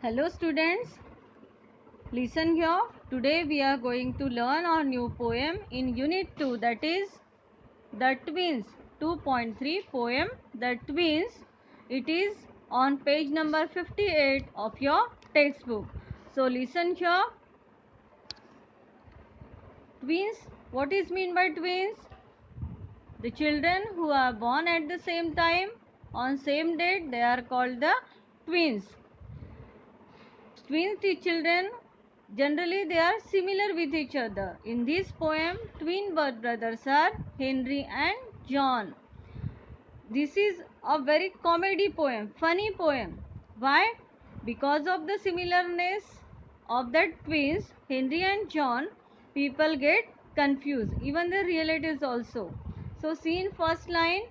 Hello students, listen here. Today we are going to learn our new poem in Unit 2, that is The Twins 2.3 poem The Twins. It is on page number 58 of your textbook. So listen here. Twins, what is mean by twins? The children who are born at the same time on same date, they are called the twins. Twins children generally they are similar with each other. In this poem, twin brothers are Henry and John. This is a very comedy poem, funny poem. Why? Because of the similarness of the twins, Henry and John, people get confused. Even the relatives also. So see in first line,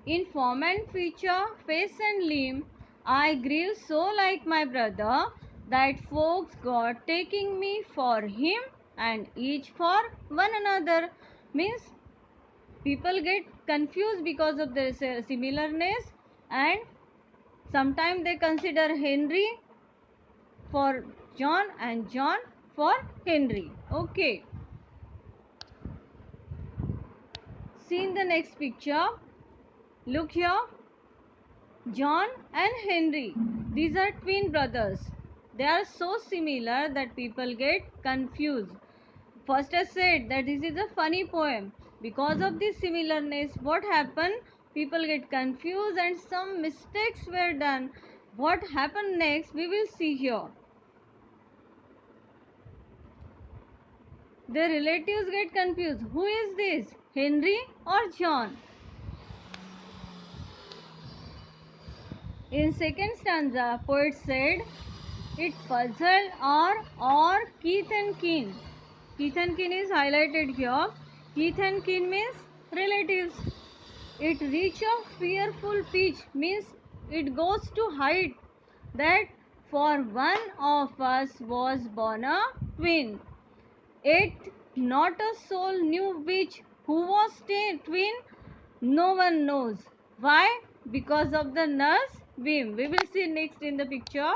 in form and feature, face and limb, I grew so like my brother that folks got taking me for him and each for one another. Means people get confused because of their similarness, and sometimes they consider Henry for John and John for Henry. Okay. See in the next picture. Look here. John and Henry, these are twin brothers. They are so similar that people get confused. First I said that this is a funny poem. Because of this similarness, what happened? People get confused and some mistakes were done. What happened next? We will see here. Their relatives get confused. Who is this? Henry or John? In second stanza, poet said, it puzzled or Keith and kin. Keith and kin is highlighted here. Keith and kin means relatives. It reached a fearful pitch, means it goes to height that for one of us was born a twin. Yet not a soul knew which who was twin. No one knows. Why? Because of the nurse Vim. We will see next in the picture.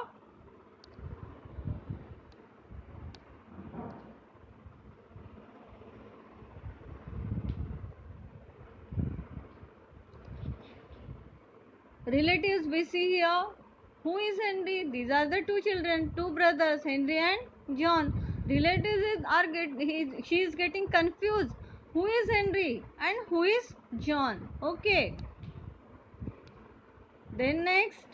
Relatives we see here. Who is Henry? These are the two children, two brothers, Henry and John. Relatives she is getting confused. Who is Henry and who is John? Okay. Then next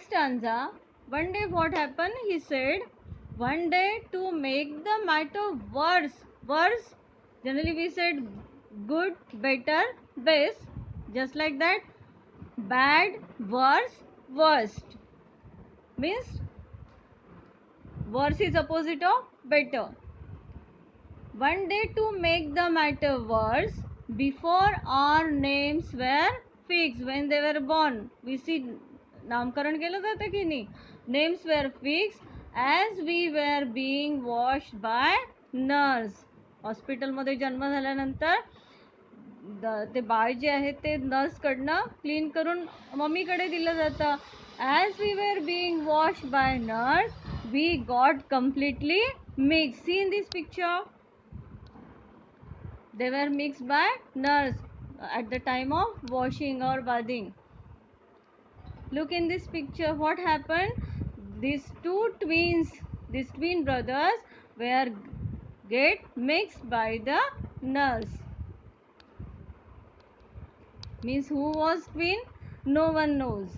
stanza. One day what happened? He said, one day to make the matter worse. Worse. Generally we said good, better, best. Just like that. Bad, worse, worst. Means worse is opposite of better. One day to make the matter worse, before our names were fixed, when they were born, we see नामकरण केलं जातं की नाही. Names were fixed as we were being washed by nurse. हॉस्पिटलमध्ये जन्म झाल्यानंतर ते बाळ जे आहे ते नर्सकडनं क्लीन करून मम्मीकडे दिलं जातं. As we were being wash by nurse we got completely mix. See in this picture, they were mixed by nurse at the time of washing or bathing. Look in this picture, what happened? These these twin brothers were get mixed by the nurse. Means who was twin? No one knows.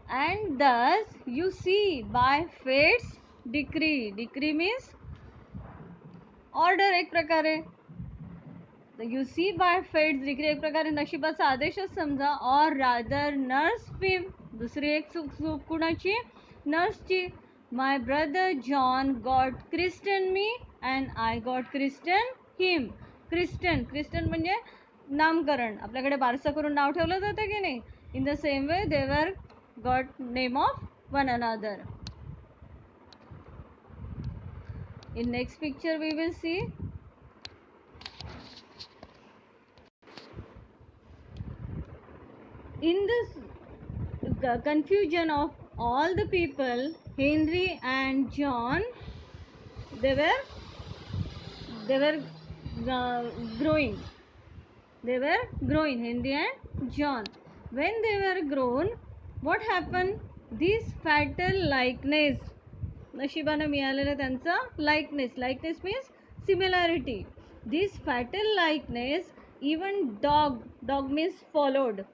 And thus you see by fate's decree. Decree means order एक प्रकारे. You see by fate's decree एक प्रकारे नशिबाचा आदेशच समजा. Or rather nurse Vim. दुसरी एक चूक कुणाची? नर्सची. My brother John got christened me and I got christened him. Christian म्हणजे नामकरण. आपल्याकडे बारसं करून नाव ठेवलं जातं की नाही. In the same way they were got name of one another. In next picture we will see. In this confusion of all the people, Henry and John, they were they were growing. They were growing, Henry and John. When they were grown, what happened? This fatal likeness, नशिबानं मिळालेलं त्यांचं likeness means similarity. This fatal likeness, even dog means followed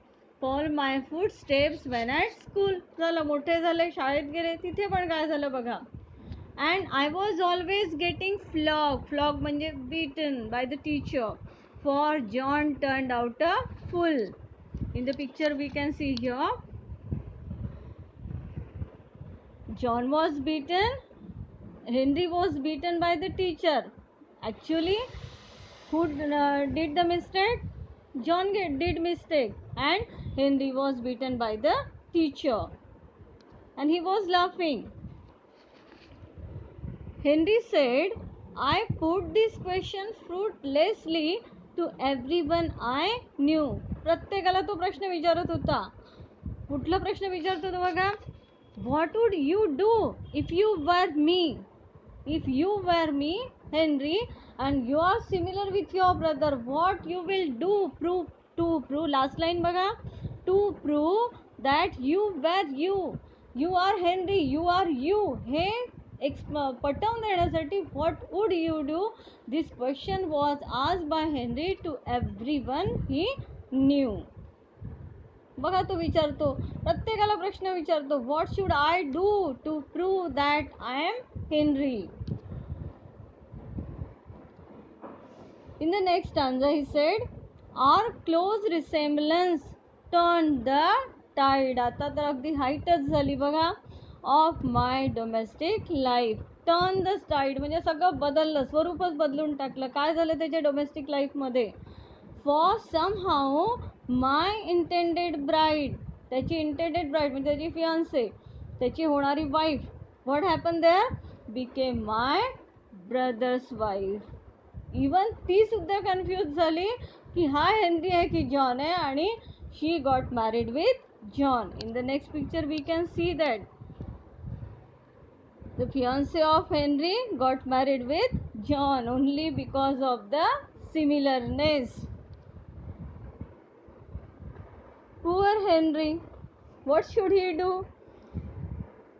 my footsteps when at school. झालं, मोठे झाले, शाळेत गेले, तिथे पण काय झालं बघा. And I was always getting flogged म्हणजे beaten by the teacher, for John turned out a fool. In the picture we can see here, John was beaten, Henry was beaten by the teacher. Actually, who did the mistake? John did mistake, and Henry was beaten by the teacher, and he was laughing. Henry said, I put this question fruitlessly to everyone I knew. प्रत्येकाला तो प्रश्न विचारत होता. कुठला प्रश्न विचारतो तो बघा. What would you do if you were me? If you were me, Henry, and you are similar with your brother, what you will do? Prove. Last line बघा. To prove that you were you. You are Henry. You are you. हे पटवून देण्यासाठी what would you do? This question was asked by Henry to everyone he knew. बघा तो विचारतो, प्रत्येकाला प्रश्न विचारतो, what should I do to prove that I am Henry? In the next stanza he said, our close resemblance turned the tide. आता तर अगदी हाईटच झाली बघा. Of my domestic life. Turn the tide म्हणजे सगळं बदललं, स्वरूपच बदलून टाकलं. काय झालं त्याच्या डोमेस्टिक लाईफमध्ये? For somehow my intended bride, त्याची intended bride म्हणजे त्याची fiancé, त्याची होणारी wife, what happened there? Became my brother's wife. Even ती सुद्धा कन्फ्यूज झाली की हा हेनरी आहे की जॉन आहे, आणि she got married with John. In the next picture we can see that the fiancé of Henry got married with John only because of the similarness. Poor Henry, what should he do?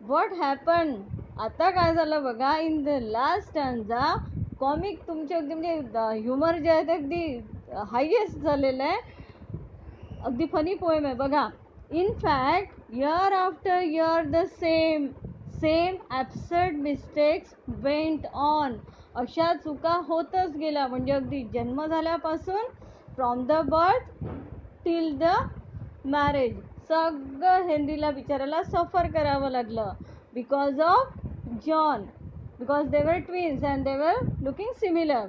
What happened? आता काय झालं बघा. In the last stanza comic तुमचे अगदी म्हणजे humour जे आहे ते अगदी हायेस्ट झालेलं आहे. अगदी फनी पोएम आहे बघा. In fact year after year the same absurd mistakes went on. अशा चुका होतच गेल्या, म्हणजे अगदी जन्म झाल्यापासून from the birth till the marriage सगळं हेनरीला बिचारायला सफर करावं लागलं because of John, because they were twins and they were looking similar.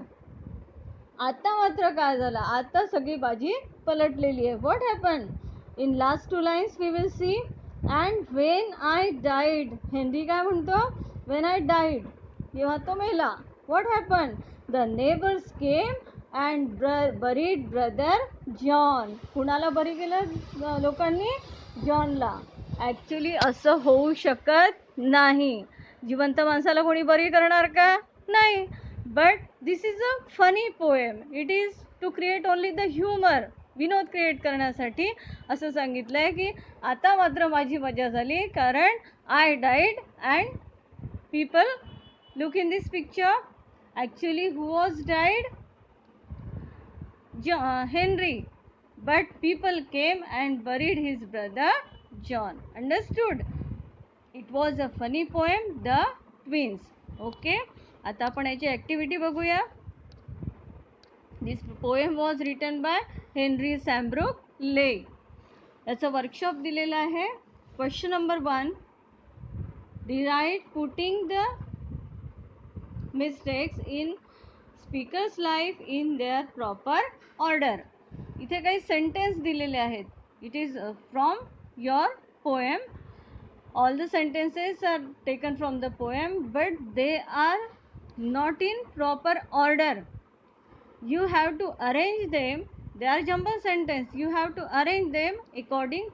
आता मात्र काय झालं, आता सगळी बाजी पलटलेली आहे. What happen? In last 2 lines we will see. And when I died, Henry काय म्हणतो? वेन आय डाईड, जेव्हा तो मेला, what happen? The neighbours came and buried brother John. कुणाला बरी केलं लोकांनी? जॉनला. ॲक्च्युली असं होऊ शकत नाही. जिवंत माणसाला कोणी बरी करणार का? नाही. But this is a funny poem. It is to create only the humour. विनोद क्रिएट करण्यासाठी असं सांगितलं आहे की आता मात्र माझी मजा झाली, कारण I died and people look in this picture. Actually who was died? Henry. But people came and buried his brother John. Understood? It was a funny poem, The Twins. Okay. आता आपण याची ॲक्टिव्हिटी बघूया. This poem was written by Henry Sambrook Leigh. याचा workshop दिलेला आहे. Question number 1, rewrite putting the mistakes in speaker's life in their proper order. इथे काही sentence दिलेले आहेत. It is from your poem. All the sentences are taken from the poem, but they are not in proper order. You have to arrange them. They are jumble sentence. You have to arrange them according